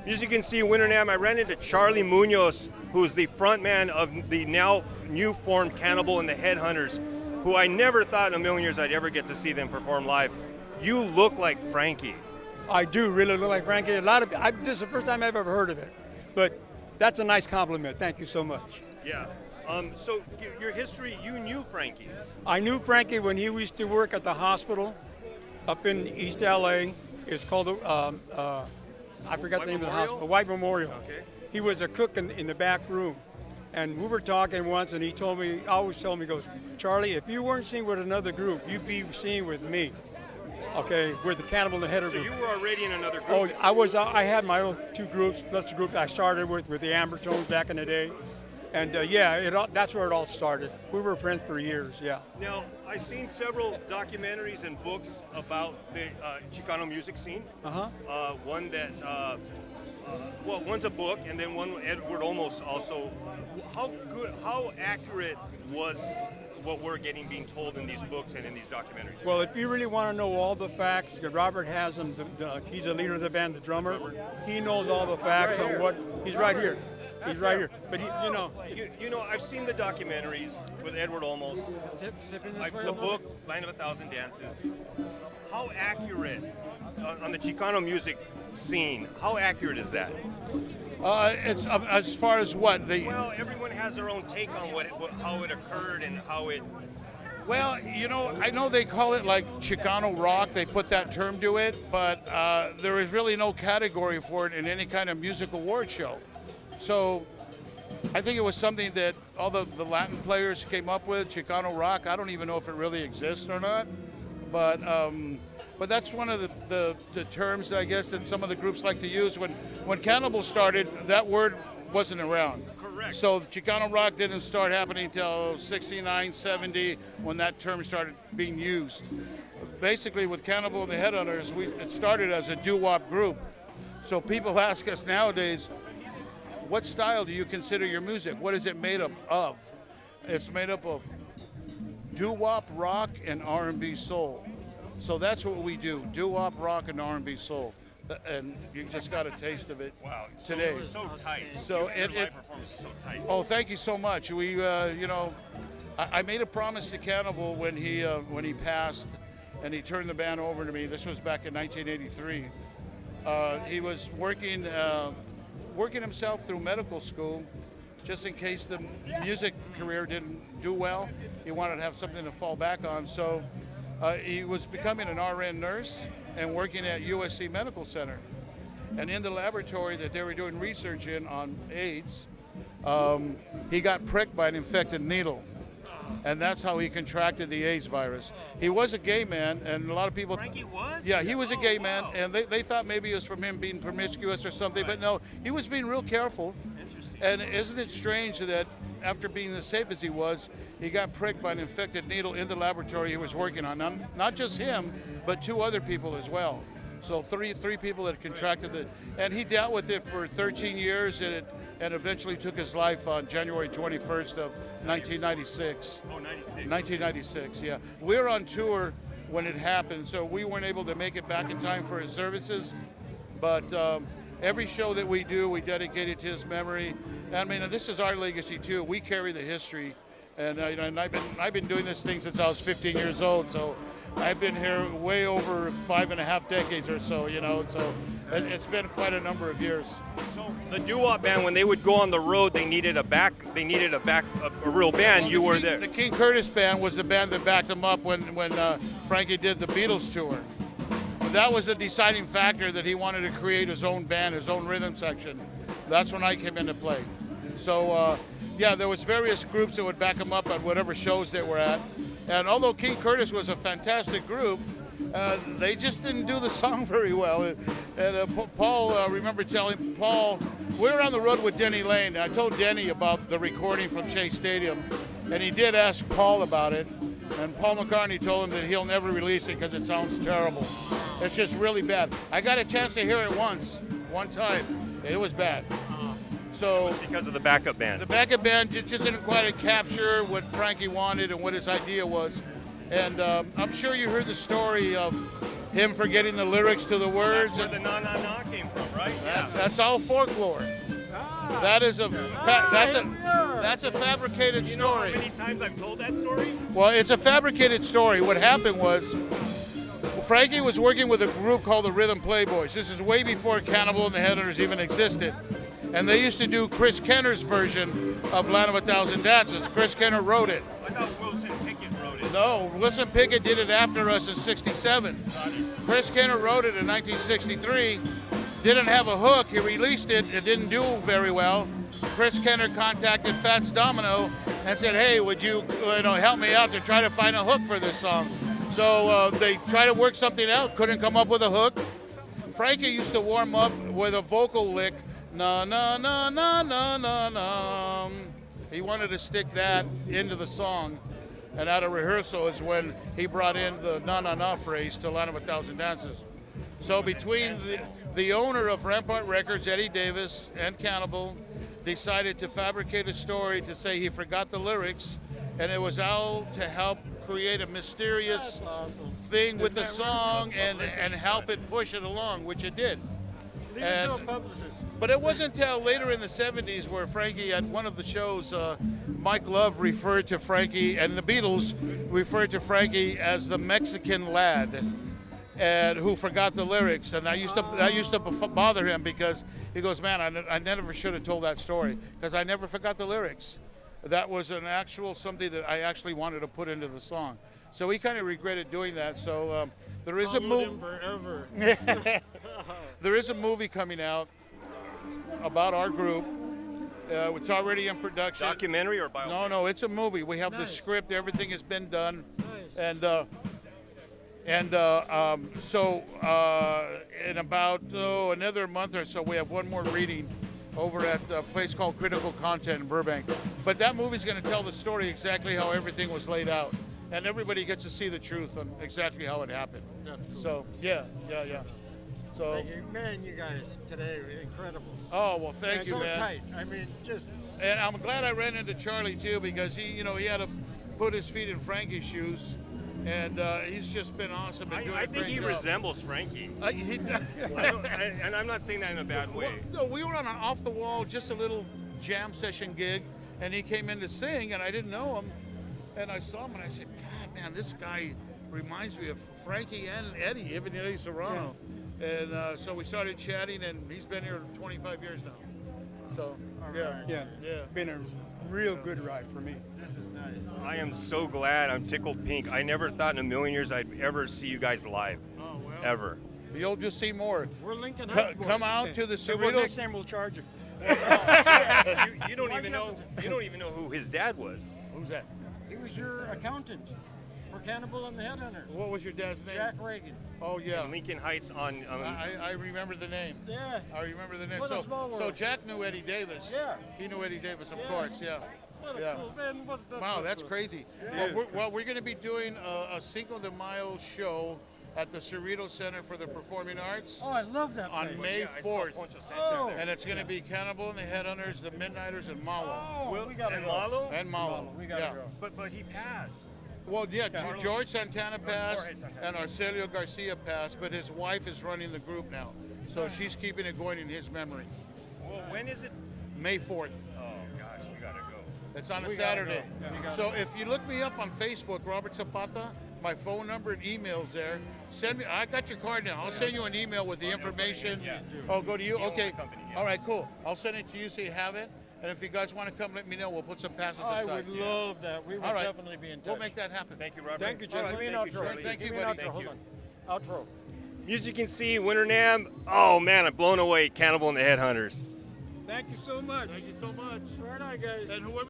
MusicUCanSee Winter Nam, I ran into Charlie Munoz, who's the frontman of the now new formed Cannibal and the Headhunters, who I never thought in a million years I'd ever get to see them perform live. You look like Frankie. I do really look like Frankie. This is the first time I've ever heard of it, but that's a nice compliment. Thank you so much. Yeah. So your history, you knew Frankie. I knew Frankie when he used to work at the hospital up in East LA. It's called, I forgot the name of the hospital, White Memorial. Okay. He was a cook in the back room. And we were talking once, and he always told me, he goes, Charlie, if you weren't singing with another group, you'd be singing with me. Okay, with the Cannibal the Headhunters. So you were already in another group? Oh, I had my own 2 groups, plus the group I started with the Ambertones back in the day. And that's where it all started. We were friends for years, yeah. Now, I've seen several documentaries and books about the Chicano music scene. One that, one's a book, and then one Edward Olmos also. How accurate was what we're being told in these books and in these documentaries? Well, if you really want to know all the facts, Robert has them. He's the leader of the band, the drummer. He knows all the facts on what. He's right here. He's right here. But I've seen the documentaries with Edward Olmos. The book, Land of a Thousand Dances. How accurate on the Chicano music scene? How accurate is that? It's as far as what the. Well, everyone has their own take on how it occurred and how it. Well, I know they call it like Chicano rock. They put that term to it, but there is really no category for it in any kind of music award show. So I think it was something that all the Latin players came up with, Chicano rock. I don't even know if it really exists or not, but that's one of the terms, I guess, that some of the groups like to use. When Cannibal started, that word wasn't around. Correct. So Chicano rock didn't start happening until 69, 70, when that term started being used. Basically, with Cannibal and the Headhunters, it started as a doo-wop group. So people ask us nowadays, what style do you consider your music? What is it made up of? It's made up of doo-wop, rock, and R&B soul. So that's what we do, doo-wop, rock, and R&B soul. And you just got a taste of it today. So tight. So your live performance is so tight. Oh, thank you so much. We, I made a promise to Cannibal when he passed, and he turned the band over to me. This was back in 1983. He was working himself through medical school, just in case the music career didn't do well. He wanted to have something to fall back on. So he was becoming an RN nurse and working at USC Medical Center. And in the laboratory that they were doing research on AIDS, he got pricked by an infected needle. And that's how he contracted the AIDS virus. He was a gay man, and a lot of people... Frankie was? Yeah, he was a gay man, and they thought maybe it was from him being promiscuous or something, but no, he was being real careful. Interesting. And isn't it strange that after being as safe as he was, he got pricked by an infected needle in the laboratory he was working on? Not just him, but 2 other people as well. So three people had contracted it, and he dealt with it for 13 years, and eventually took his life on January 21st of 1996. Oh, 96. 1996, yeah. We were on tour when it happened, so we weren't able to make it back in time for his services. But every show that we do, we dedicate it to his memory. I mean, this is our legacy too. We carry the history, and I've been doing this thing since I was 15 years old. So I've been here way over 5.5 decades or so. So it's been quite a number of years. So the doo-wop band, when they would go on the road, they needed a real band. Well, you were there. The King Curtis band was the band that backed them up when Frankie did the Beatles tour. But that was the deciding factor that he wanted to create his own band, his own rhythm section. That's when I came into play. So there was various groups that would back him up at whatever shows they were at. And although King Curtis was a fantastic group, they just didn't do the song very well. And Paul, I remember telling Paul, we were on the road with Denny Lane, and I told Denny about the recording from Shea Stadium, and he did ask Paul about it, and Paul McCartney told him that he'll never release it because it sounds terrible. It's just really bad. I got a chance to hear it one time. It was bad. So because of the backup band. The backup band just didn't quite capture what Frankie wanted and what his idea was. And I'm sure you heard the story of him forgetting the lyrics to the words. That's where the na na na came from, right? right? That's all folklore. That is that's a fabricated You know how story. many times I've told that story? Well, it's a fabricated story. What happened was Frankie was working with a group called the Rhythm Playboys. This is way before Cannibal and the Headhunters even existed. And they used to do Chris Kenner's version of Land of a Thousand Dances. Chris Kenner wrote it. I thought Wilson Pickett wrote it. No, Wilson Pickett did it after us in '67. Chris Kenner wrote it in 1963. Didn't have a hook. He released it. It didn't do very well. Chris Kenner contacted Fats Domino and said, "Hey, would you help me out to try to find a hook for this song?" So they tried to work something out. Couldn't come up with a hook. Frankie used to warm up with a vocal lick, na na na na na na na. He wanted to stick that into the song, and at a rehearsal is when he brought in the na na na phrase to Land of a Thousand Dances. So between the owner of Rampart Records, Eddie Davis, and Cannibal, decided to fabricate a story to say he forgot the lyrics, and it was all to help create a mysterious thing with the song and help it push it along, which it did. But it wasn't until later in the 70s where Frankie, at one of the shows, Mike Love referred to Frankie, and the Beatles referred to Frankie as the Mexican lad, and who forgot the lyrics. And that used to bother him, because he goes, "Man, I never should have told that story, because I never forgot the lyrics. That was an actual something that I actually wanted to put into the song." So he kind of regretted doing that. So there is a movie. There is a movie coming out about our group. It's already in production. Documentary or biopic? No, it's a movie. We have the script. Everything has been done, so in about another month or so, we have one more reading over at a place called Critical Content in Burbank. But that movie's going to tell the story exactly how everything was laid out, and everybody gets to see the truth on exactly how it happened. That's cool. So yeah. So Thank you. Man, you guys today were incredible. oh well, thank you, So man. tight. I mean, just And I'm glad I ran into Charlie too, because he had to put his feet in Frankie's shoes, and he's just been awesome at doing I a think great he job. resembles Frankie. He, And I'm not saying that in a bad way. No, we were on an off the wall, just a little jam session gig, and he came in to sing, and I didn't know him, and I saw him, and I said, "God, man, this guy reminds me of Frankie and Eddie, even Eddie Serrano." And so we started chatting, and he's been here 25 years now. So Yeah. Been a real good ride for me. this is nice. I am so glad. I'm tickled pink. I never thought in a million years I'd ever see you guys live. Oh well. Ever. You'll just see more. We're Lincoln Heights boys. Come out to the So well, next Cerritos. time we'll charge him. You don't even know who his dad was. Who's that? He was your accountant for Cannibal and the Headhunters. What was your dad's name? Jack Reagan. Oh yeah. In Lincoln Heights on I remember the name. Yeah. I remember the name. What a small So world. Jack knew Eddie Davis. Yeah. He knew Eddie Davis, of Yeah. course. Yeah. What a Yeah. cool man. Wow, so that's cool. crazy. Yeah. Well, we're going to be doing a Cinco de Mayo show at the Cerritos Center for the Performing Arts Oh, I love that on place. May Yeah, I saw 4th. Poncho Sanchez Oh. there. And it's going to be Cannibal and the Headhunters, the Midnighters, and Malo. Oh, we gotta and go. Malo? And Malo. We gotta yeah. go. But he passed. Well, yeah, Carlos- George Santana passed Jorge Santana. and Arcelio Garcia passed, but his wife is running the group now. So she's keeping it going in his memory. Well, when is it? May 4th. Oh gosh, we gotta go. It's on a We gotta Saturday. go. We gotta So go. if you look me up on Facebook, Robert Zapata, my phone number and email's there. Send me. I got your card now. I'll send you an email with the information. Yeah. Oh, go to you. He owns Okay. the company, yeah. All right, cool. I'll send it to you so you have it. And if you guys want to come, let me know. We'll put some passes I aside. would love that. We would All right. definitely be in touch. We'll make that happen. Thank you, Robert. Thank you, All right. Give me an Thank you, outro. Charlie. Thank you, Give me an buddy. outro. Thank Hold you. on. Outro. Music and See, Winter Nam. Oh man, I'm blown away. Cannibal and the Headhunters. Thank you so much. Thank you so much. Right on, guys. And whoever.